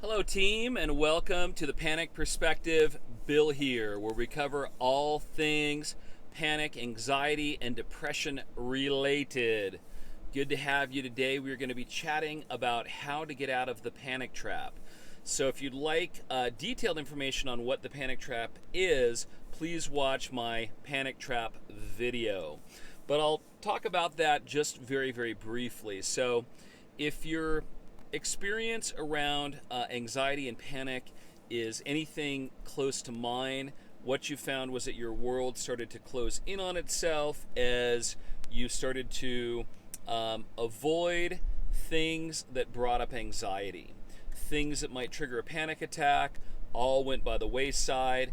Hello, team, and welcome to the Panic Perspective. Bill here, where we cover all things panic, anxiety, and depression related. Good to have you today. We're going to be chatting about how to get out of the panic trap. So, if you'd like detailed information on what the panic trap is, please watch my panic trap video. But I'll talk about that just very, very briefly. So, if your experience around anxiety and panic is anything close to mine, what you found was that your world started to close in on itself as you started to avoid things that brought up anxiety. Things that might trigger a panic attack all went by the wayside.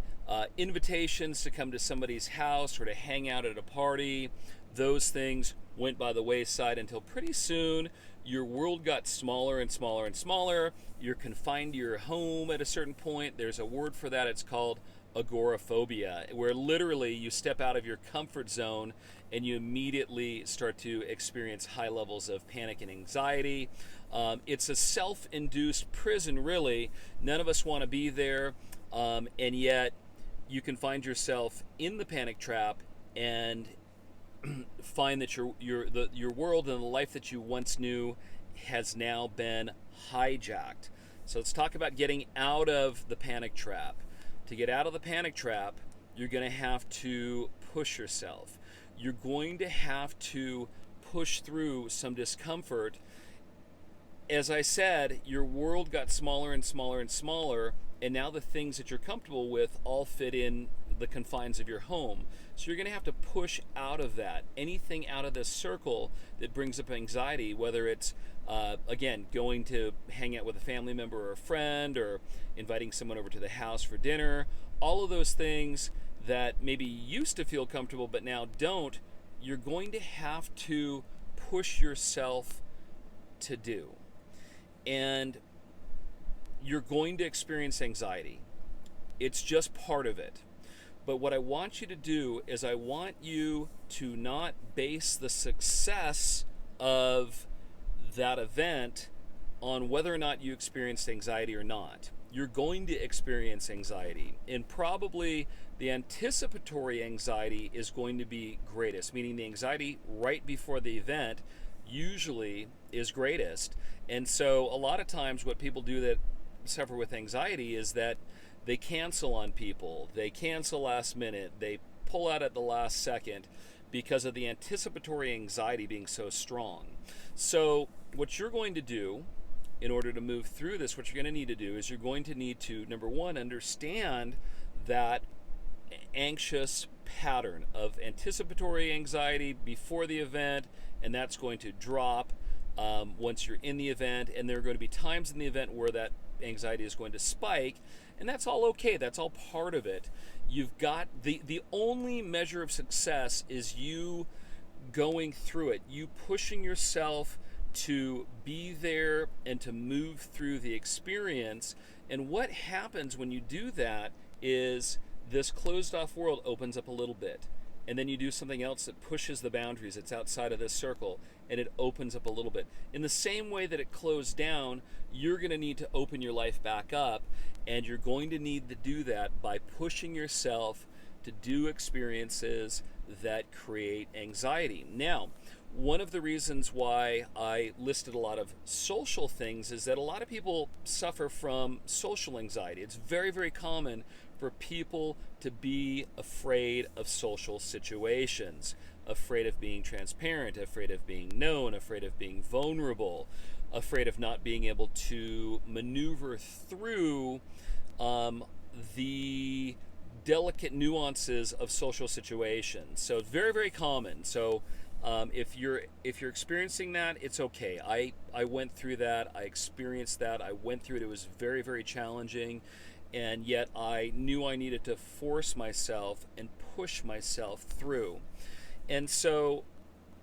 Invitations to come to somebody's house or to hang out at a party, those things went by the wayside until pretty soon your world got smaller and smaller and smaller. You're confined to your home at a certain point. There's a word for that. It's called agoraphobia, where literally you step out of your comfort zone and you immediately start to experience high levels of panic and anxiety. It's a self-induced prison, really. None of us want to be there, and yet you can find yourself in the panic trap and find that your world and the life that you once knew has now been hijacked. So let's talk about getting out of the panic trap. To get out of the panic trap, you're going to have to push yourself. You're going to have to push through some discomfort. As I said, your world got smaller and smaller and smaller, and now the things that you're comfortable with all fit in the confines of your home. So you're going to have to push out of that. Anything out of this circle that brings up anxiety, whether it's, again, going to hang out with a family member or a friend, or inviting someone over to the house for dinner, all of those things that maybe used to feel comfortable but now don't, you're going to have to push yourself to do. And you're going to experience anxiety. It's just part of it. But what I want you to do is I want you to not base the success of that event on whether or not you experienced anxiety or not. You're going to experience anxiety, and probably the anticipatory anxiety is going to be greatest, meaning the anxiety right before the event usually is greatest. And so a lot of times what people do that suffer with anxiety is that they cancel on people, they cancel last minute, they pull out at the last second because of the anticipatory anxiety being so strong. So what you're going to do in order to move through this, what you're going to need to do is you're going to need to, number one, understand that anxious pattern of anticipatory anxiety before the event, and that's going to drop once you're in the event, and there are going to be times in the event where that anxiety is going to spike, and that's all okay. That's all part of it. You've got the only measure of success is you going through it, you pushing yourself to be there and to move through the experience. And what happens when you do that is this closed off world opens up a little bit, and then you do something else that pushes the boundaries. It's outside of this circle, and it opens up a little bit. In the same way that it closed down, you're going to need to open your life back up, and you're going to need to do that by pushing yourself to do experiences that create anxiety. Now, one of the reasons why I listed a lot of social things is that a lot of people suffer from social anxiety. It's very, very common for people to be afraid of social situations, afraid of being transparent, afraid of being known, afraid of being vulnerable, afraid of not being able to maneuver through the delicate nuances of social situations. So it's very, very common. So if you're experiencing that, it's okay. I went through that. I experienced that. I went through it. It was very, very challenging. And yet I knew I needed to force myself and push myself through. And so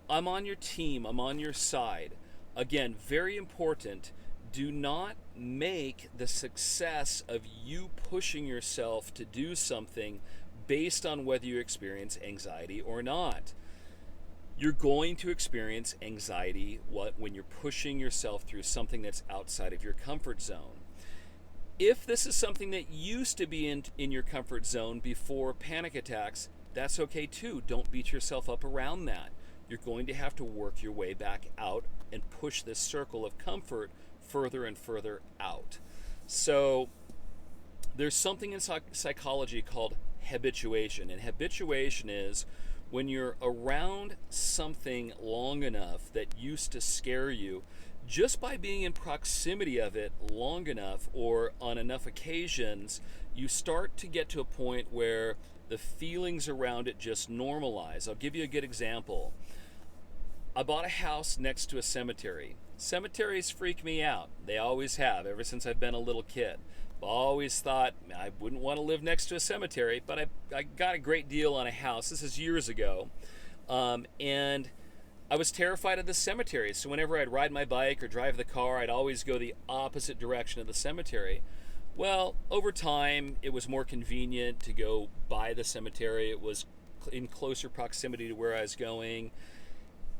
I'm on your team. I'm on your side. Again, very important. Do not make the success of you pushing yourself to do something based on whether you experience anxiety or not. You're going to experience anxiety when you're pushing yourself through something that's outside of your comfort zone. If this is something that used to be in your comfort zone before panic attacks, that's okay too. Don't beat yourself up around that. You're going to have to work your way back out and push this circle of comfort further and further out. So there's something in psychology called habituation. And habituation is when you're around something long enough that used to scare you, just by being in proximity of it long enough or on enough occasions, you start to get to a point where the feelings around it just normalize. I'll give you a good example. I bought a house next to a cemetery. Cemeteries freak me out. They always have, ever since I've been a little kid. I've always thought I wouldn't want to live next to a cemetery, but I got a great deal on a house. This is years ago. And I was terrified of the cemetery. So whenever I'd ride my bike or drive the car, I'd always go the opposite direction of the cemetery. Well, over time, it was more convenient to go by the cemetery. It was in closer proximity to where I was going.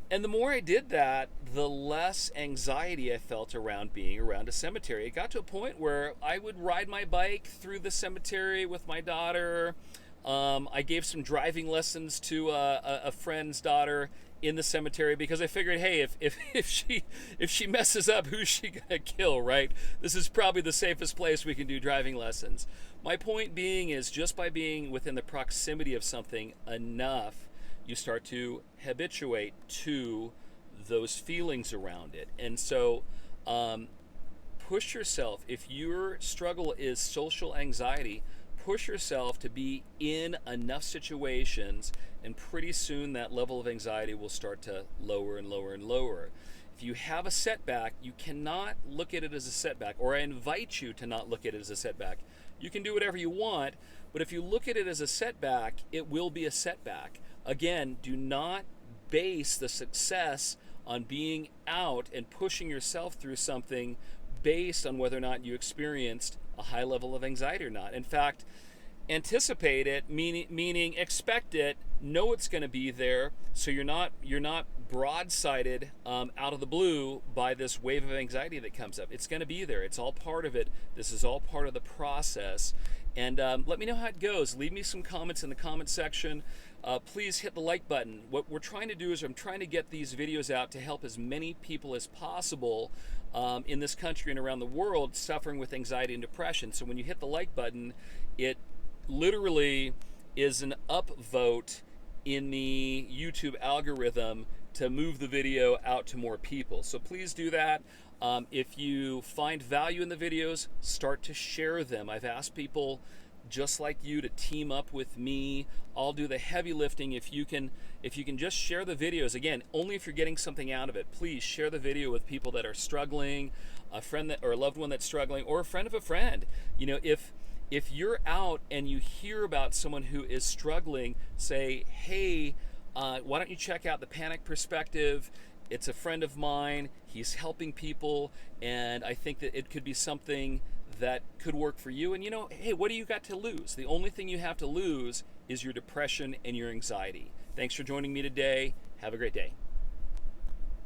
And the more I did that, the less anxiety I felt around being around a cemetery. It got to a point where I would ride my bike through the cemetery with my daughter. I gave some driving lessons to a friend's daughter in the cemetery because I figured, hey, if she messes up, who's she gonna kill, right? This is probably the safest place we can do driving lessons. My point being is just by being within the proximity of something enough, you start to habituate to those feelings around it. And so push yourself. If your struggle is social anxiety, push yourself to be in enough situations, and pretty soon that level of anxiety will start to lower and lower and lower. If you have a setback, you cannot look at it as a setback, or I invite you to not look at it as a setback. You can do whatever you want, but if you look at it as a setback, it will be a setback. Again, do not base the success on being out and pushing yourself through something based on whether or not you experienced a high level of anxiety or not. In fact, anticipate it, meaning expect it, know it's going to be there, so you're not broadsided out of the blue by this wave of anxiety that comes up. It's going to be there. It's all part of it. This is all part of the process. And let me know how it goes. Leave me some comments in the comment section. Please hit the like button. What we're trying to do is I'm trying to get these videos out to help as many people as possible in this country and around the world suffering with anxiety and depression. So when you hit the like button, it literally is an upvote in the YouTube algorithm to move the video out to more people. So please do that. If you find value in the videos, start to share them. I've asked people just like you to team up with me. I'll do the heavy lifting. If you can just share the videos, again, only if you're getting something out of it. Please share the video with people that are struggling, a friend that or a loved one that's struggling, or a friend of a friend. You know, if you're out and you hear about someone who is struggling, say, hey, why don't you check out the Panic Perspective? It's a friend of mine. He's helping people, and I think that it could be something that could work for you. And you know, hey, what do you got to lose? The only thing you have to lose is your depression and your anxiety. Thanks for joining me today. Have a great day.